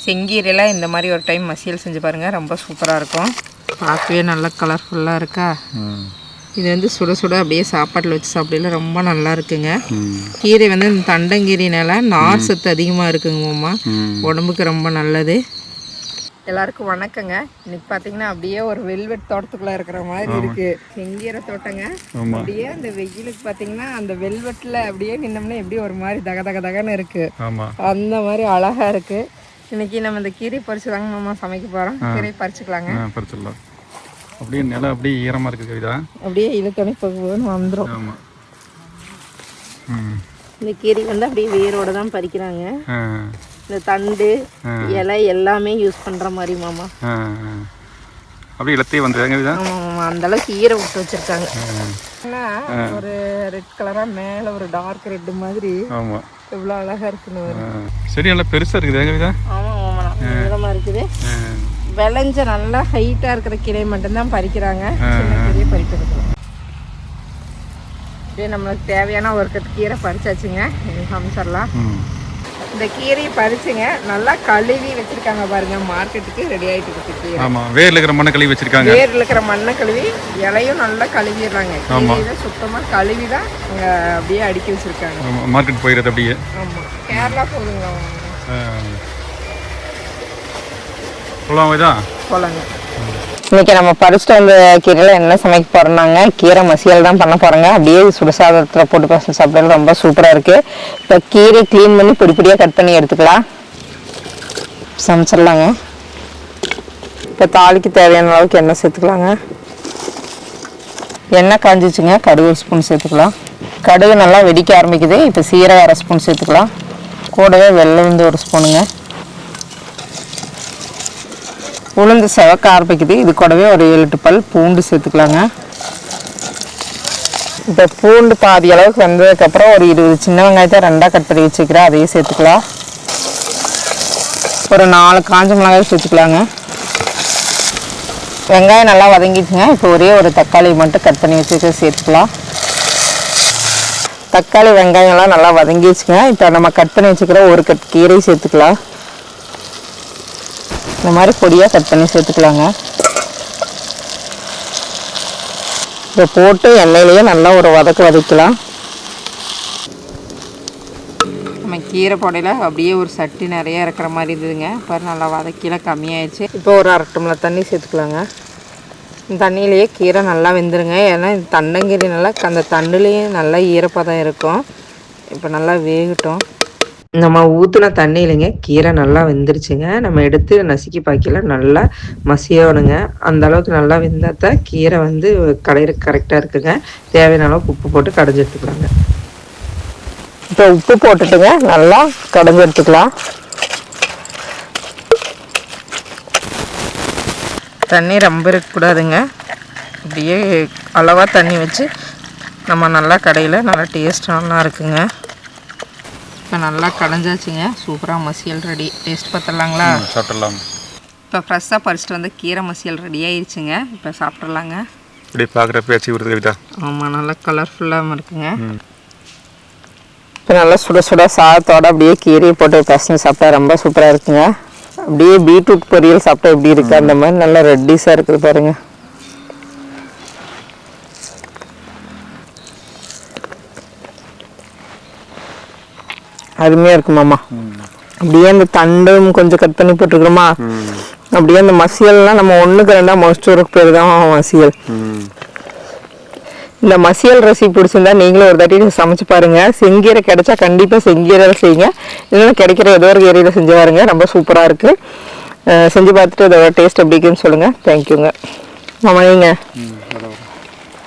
செங்கீரையில் இந்த மாதிரி ஒரு டைம் மசியல் செஞ்சு பாருங்கள், ரொம்ப சூப்பராக இருக்கும். பார்க்கவே நல்லா கலர்ஃபுல்லாக இருக்கா. இது வந்து சுட சுட அப்படியே சாப்பாட்டில் வச்சு சாப்பிடல ரொம்ப நல்லா இருக்குங்க. கீரை வந்து இந்த தண்டங்கீரைனால நார் சத்து அதிகமாக இருக்குங்க மாமா, உடம்புக்கு ரொம்ப நல்லது. எல்லாருக்கும் வணக்கங்க. இன்னைக்கு பார்த்தீங்கன்னா அப்படியே ஒரு வெல்வெட் தோட்டத்துக்குள்ளே இருக்கிற மாதிரி இருக்கு. செங்கீரை தோட்டங்க. அப்படியே அந்த வெயிலுக்கு பார்த்தீங்கன்னா அந்த வெல்வெட்டில் அப்படியே நின்னோம்னா எப்படி ஒரு மாதிரி தகன்னு இருக்கு, அந்த மாதிரி அழகா இருக்கு. இன்னைக்கு நம்ம இந்த கீரை பறிச்சு தாங்க மாமா சமைக்க போகிறோம். கீரை பறிச்சுக்கலாங்க. பறிச்சிடலாம். அப்படியே நிலம் அப்படியே ஈரமாக இருக்குது கவிதா, அப்படியே இழுத்தோடனே போகும்போது வந்துடும். இந்த கீரை வந்து அப்படியே வேரோட தான் பறிக்கிறாங்க. இந்த தண்டு இலை எல்லாமே யூஸ் பண்ணுற மாதிரி மாமா. அப்படியே இலத்தையே வந்து அந்த அளவுக்கு ஈரை விட்டு வச்சிருக்காங்க. ஒரு ரெட் கலரா மேல ஒரு டார்க் ரெட் மாதிரி எவ்வளோ அழகா இருக்குன்னு. செடி நல்லா பெருசா இருக்குது. ஆமா ஆமா, நீளமா இருக்குது. விளைஞ்ச நல்லா ஹைட்டா இருக்கிற கீரை மட்டும்தான் பறிக்கிறாங்க, சின்ன கீரையை பறிக்கிறது. இதே நம்மளுக்கு தேவையான ஒரு கட்டு கீரை பறிச்சாச்சுங்க. சமைச்சிடலாம். இந்த கீரையை பறிச்சுங்க நல்லா கழுவி வச்சிருக்காங்க பாருங்க, மார்க்கெட்டுக்கு ரெடி ஆயிட்டு இருக்கு கீரை. ஆமா, வேர்ல இருக்கிற மண்ணை கழுவி வச்சிருக்காங்க. வேர்ல இருக்கிற மண்ணை கழுவி இலையும் நல்லா கழுவிடுறாங்க. கீரையில சுத்தமா கழுவி தான் அங்க அப்படியே அடுக்கி வச்சிருக்காங்க. மார்க்கெட் போயிடுறது அப்படியே. ஆமா, கேரளா போகுதுங்க. போலாங்க. இன்னைக்கு நம்ம பறிச்சுட்டு வந்த கீரையில என்ன சமைக்க போறோம்னாங்க, கீரை மசியல் தான் பண்ண போறோங்க. அப்படியே சுடுசாதத்தில் போட்டு பசங்க சாப்பிட்றது ரொம்ப சூப்பரா இருக்கு. இப்போ கீரை க்ளீன் பண்ணி பொடி பொடியாக கட் பண்ணி எடுத்துக்கலாம், சமைச்சிடலாங்க. இப்போ தாளிக்கு தேவையான அளவுக்கு எண்ணெய் சேர்த்துக்கலாங்க. எண்ணெய் காஞ்சிச்சுங்க, கடுகு ஒரு ஸ்பூன் சேர்த்துக்கலாம். கடுகு நல்லா வெடிக்க ஆரம்பிக்குது. இப்போ சீரகம் அரை ஸ்பூன் சேர்த்துக்கலாம். கூடவே வெள்ளை உளுந்து ஒரு ஸ்பூனுங்க. உளுந்து செவக்க ஆரம்பிக்குது. இது கூடவே ஒரு 7-8 பல் பூண்டு சேர்த்துக்கலாங்க. இப்போ பூண்டு பாதி அளவுக்கு வந்ததுக்கப்புறம் ஒரு 20 சின்ன வெங்காயத்தை 2ஆக கட் பண்ணி வச்சுக்கிறேன், அதையும் சேர்த்துக்கலாம். ஒரு 4 காஞ்ச மிளகாய் சேர்த்துக்கலாங்க. வெங்காயம் நல்லா வதங்கிடுச்சுங்க. இப்போ ஒரே ஒரு தக்காளி மட்டும் கட் பண்ணி வச்சுக்க சேர்த்துக்கலாம். தக்காளி வெங்காயம்லாம் நல்லா வதங்கிடுச்சுங்க. இப்போ நம்ம கட் பண்ணி வச்சுக்கிற ஒரு கட் கீரை சேர்த்துக்கலாம். இந்த மாதிரி பொடியாக கட் பண்ணி சேர்த்துக்கலாங்க. இதை போட்டு எண்ணெயிலேயே நல்லா ஒரு வதக்கலாம். நம்ம கீரை பொடையில் அப்படியே ஒரு சட்டி நிறைய இருக்கிற மாதிரி இருந்ததுங்க. இப்போ நல்லா வதக்கில கம்மியாயிடுச்சு. இப்போ ஒரு 1/2 டம்ளர் தண்ணி சேர்த்துக்கலாங்க. இந்த தண்ணியிலேயே கீரை நல்லா வெந்துருங்க. ஏன்னா இந்த தண்டங்கீரை நல்லா அந்த தண்டுலேயே நல்லா ஈரப்பதம் இருக்கும். இப்போ நல்லா வேகட்டும். நம்ம ஊற்றின தண்ணியிலங்க கீரை நல்லா வெந்துருச்சுங்க. நம்ம எடுத்து நசுக்கி பாக்கில நல்லா மசியணுங்க. அந்த அளவுக்கு நல்லா வெந்தாத்த கீரை வந்து கடையிறக்கு கரெக்டாக இருக்குங்க. தேவையான அளவுக்கு உப்பு போட்டு கடைஞ்சி எடுத்துக்கலாங்க. இப்போ உப்பு போட்டுட்டுங்க நல்லா கடைஞ்சி எடுத்துக்கலாம். தண்ணி ரொம்ப இருக்கக்கூடாதுங்க. அப்படியே அளவாக தண்ணி வச்சு நம்ம நல்லா கடையில் நல்லா டேஸ்டாக இருக்குங்க. இப்போ நல்லா கடைஞ்சாச்சுங்க. சூப்பராக மசியல் ரெடி. டேஸ்ட் பார்த்துடலாங்களா? சாப்பிட்றலாம். இப்போ ஃப்ரெஷ்ஷாக பறிச்சுட்டு வந்து கீரை மசியல் ரெடி ஆயிடுச்சுங்க. இப்போ சாப்பிட்றலாங்க. இப்படி பார்க்குறப்ப ஆச்சு வருது கவிதா. ஆமாம், நல்லா கலர்ஃபுல்லாகவும் இருக்குங்க. இப்போ நல்லா சுட சுட சாதத்தோடு அப்படியே கீரையை போட்டு பசங்க சாப்பிட்டா ரொம்ப சூப்பராக இருக்குங்க. அப்படியே பீட்ரூட் பொரியல் சாப்பிட்டா எப்படி இருக்குது அந்த மாதிரி நல்லா ரெட்டிஸாக இருக்குது பாருங்க. அருமையாக இருக்குமாம்மா. அப்படியே அந்த தண்டும் கொஞ்சம் கட் பண்ணி போட்டுக்கிறோமா, அப்படியே அந்த மசியல்லாம் நம்ம 1க்கு 2 மொஸ்டூருக்கு பேர் தான் மசியல். இந்த மசியல் ரெசிபி பிடிச்சிருந்தா நீங்களும் ஒரு தாட்டி சமைச்சு பாருங்க. செங்கீரை கிடைச்சா கண்டிப்பாக செங்கீரை செய்யுங்க. இல்லைன்னா கிடைக்கிற ஏதோ ஒரு கீரையில் செஞ்சு பாருங்க, ரொம்ப சூப்பராக இருக்குது. செஞ்சு பார்த்துட்டு இதோட டேஸ்ட் எப்படி இருக்குன்னு சொல்லுங்கள். தேங்க்யூங்க மாமா. நீங்கள்